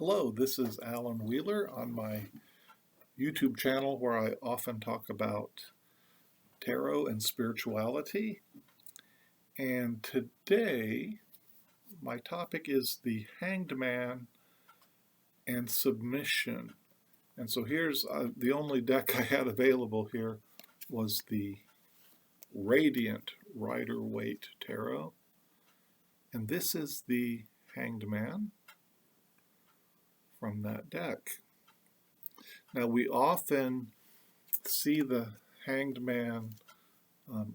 Hello, this is Alan Wheeler on my YouTube channel where I often talk about tarot and spirituality. And today, my topic is the Hanged Man and submission. And so here's the only deck I had available here was the Radiant Rider-Waite Tarot. And this is the Hanged Man from that deck. Now, we often see the Hanged Man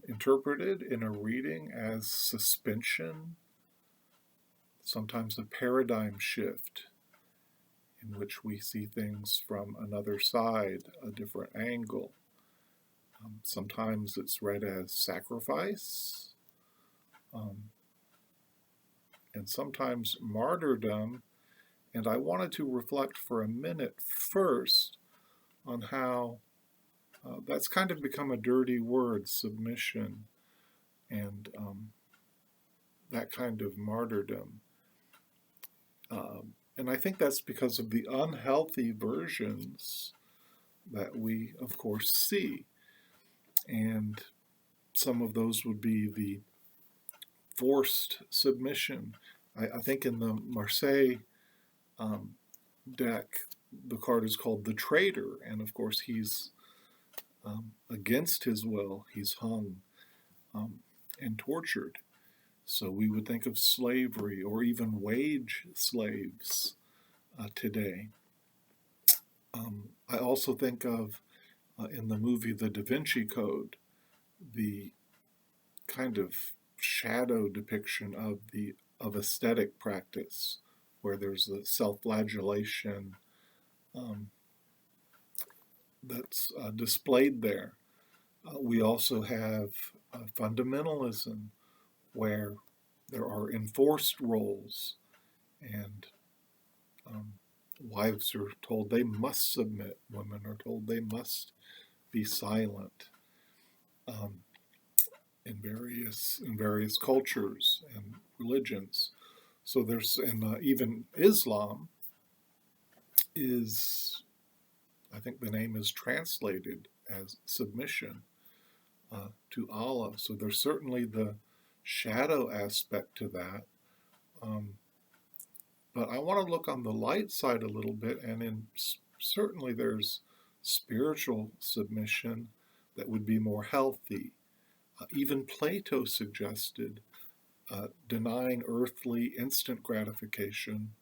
interpreted in a reading as suspension, sometimes a paradigm shift in which we see things from another side, a different angle. Sometimes it's read as sacrifice, and sometimes martyrdom. And I wanted to reflect for a minute first on how that's kind of become a dirty word, submission, and that kind of martyrdom. And I think that's because of the unhealthy versions that we, of course, see. And some of those would be the forced submission. I think in the Marseille deck, the card is called the Traitor. And of course, he's against his will. He's hung and tortured. So we would think of slavery or even wage slaves today. I also think of, in the movie The Da Vinci Code, the kind of shadow depiction of aesthetic practice, where there's the self-flagellation that's displayed there. We also have fundamentalism, where there are enforced roles, and wives are told they must submit, women are told they must be silent in various cultures and religions. So there's, and even Islam is, I think the name is translated as submission to Allah. So there's certainly the shadow aspect to that. But I want to look on the light side a little bit, and certainly there's spiritual submission that would be more healthy. Even Plato suggested denying earthly instant gratification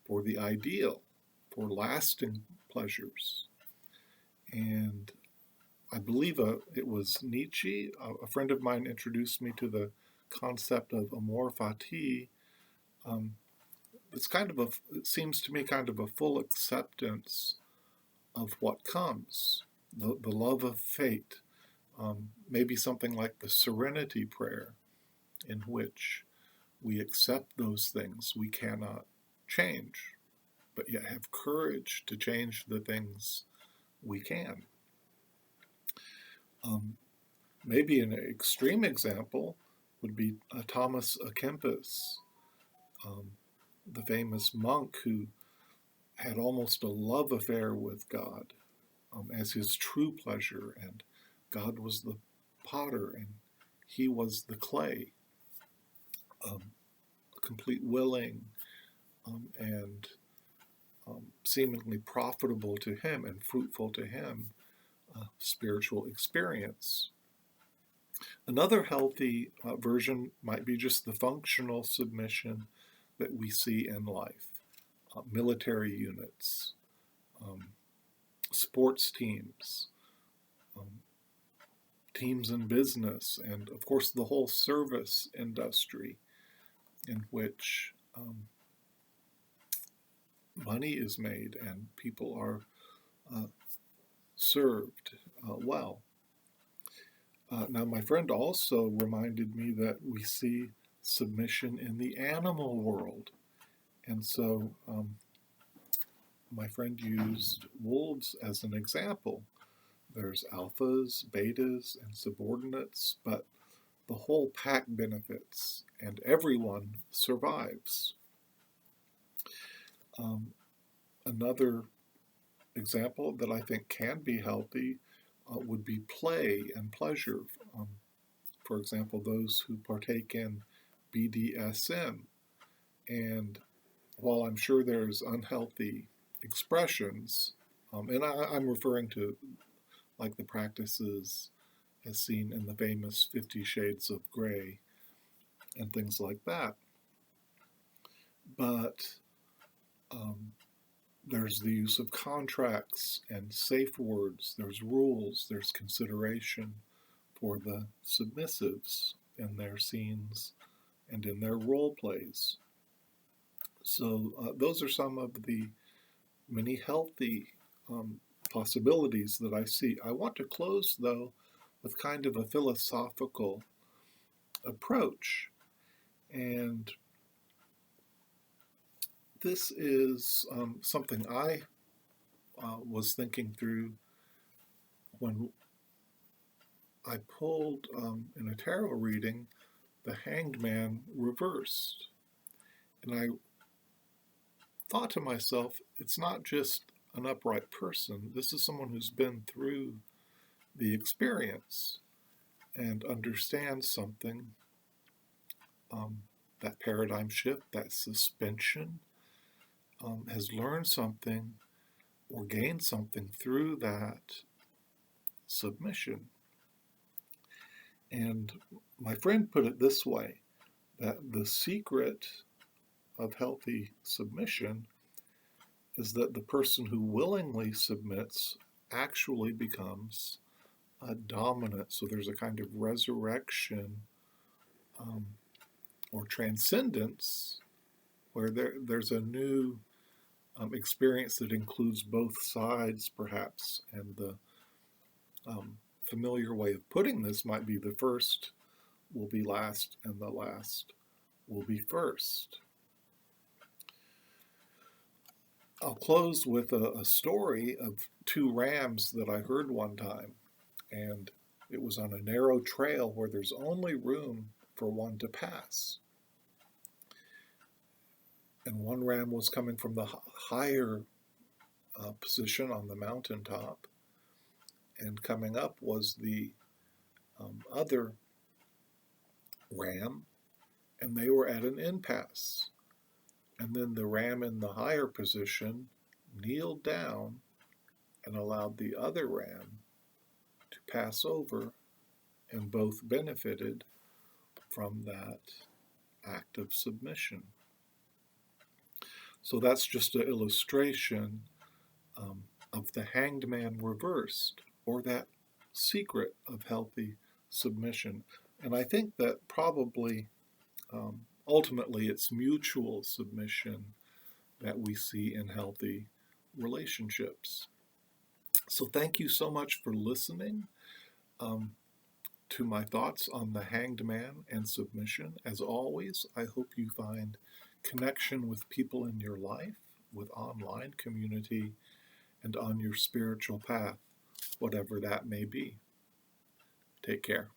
for the ideal, for lasting pleasures. And I believe it was Nietzsche, a friend of mine, introduced me to the concept of amor fati. It seems to me kind of a full acceptance of what comes, the love of fate, maybe something like the Serenity Prayer, in which we accept those things we cannot change, but yet have courage to change the things we can. Maybe an extreme example would be Thomas à Kempis, the famous monk who had almost a love affair with God as his true pleasure, and God was the potter and he was the clay, complete willing and seemingly profitable to him and fruitful to him spiritual experience. Another healthy version might be just the functional submission that we see in life. Military units, sports teams, teams in business, and of course the whole service industry in which money is made and people are served well. Now, my friend also reminded me that we see submission in the animal world. And so my friend used wolves as an example. There's alphas, betas, and subordinates, but the whole pack benefits and everyone survives. Another example that I think can be healthy would be play and pleasure. Um, for example, those who partake in BDSM. And while I'm sure there's unhealthy expressions, and I'm referring to like the practices as seen in the famous 50 Shades of Grey and things like that. But um, there's the use of contracts and safe words, there's rules, there's consideration for the submissives in their scenes and in their role plays. So those are some of the many healthy possibilities that I see. I want to close, though, with kind of a philosophical approach. And this is something I was thinking through when I pulled in a tarot reading the Hanged Man reversed. And I thought to myself, it's not just an upright person. This is someone who's been through the experience and understands something, that paradigm shift, that suspension, has learned something or gained something through that submission. And my friend put it this way, that the secret of healthy submission is that the person who willingly submits actually becomes a dominant. So there's a kind of resurrection or transcendence where there's a new experience that includes both sides, perhaps. And the familiar way of putting this might be the first will be last and the last will be first. I'll close with a story of two rams that I heard one time, and it was on a narrow trail where there's only room for one to pass. And one ram was coming from the higher position on the mountaintop, and coming up was the other ram, and they were at an impasse. And then the ram in the higher position kneeled down and allowed the other ram to pass over, and both benefited from that act of submission. So that's just an illustration of the Hanged Man reversed, or that secret of healthy submission. And I think that probably ultimately it's mutual submission that we see in healthy relationships. So thank you so much for listening to my thoughts on the Hanged Man and submission. As always, I hope you find connection with people in your life, with online community, and on your spiritual path, whatever that may be. Take care.